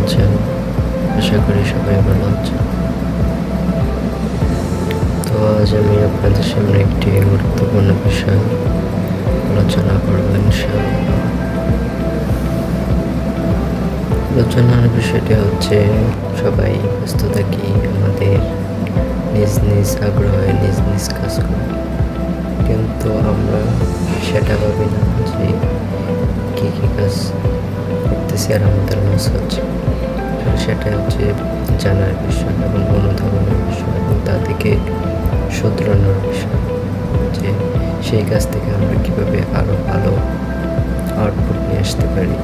আছেন? আশা করি সবাই ভালো আছেন। তো আজ আমি আপনাদের সামনে একটি গুরুত্বপূর্ণ বিষয় আলোচনা করব ইনশাআল্লাহ। আলোচনার বিষয়টি হচ্ছে, সবাই ব্যস্ত থাকি আমাদের নিজ নিজ আগ্রহে নিজ নিজ কাজ করি, কিন্তু আমরা সেটা ভাবি না যে কী কী কাজ করতেছি আর আমাদের লস হচ্ছে। সেটা হচ্ছে জানার বিষয় এবং অনুধাবনের বিষয় এবং তা থেকে শুধরানোর বিষয়, যে সেই কাজ থেকে আমরা কীভাবে আরও ভালো আউটপুট নিয়ে আসতে পারি।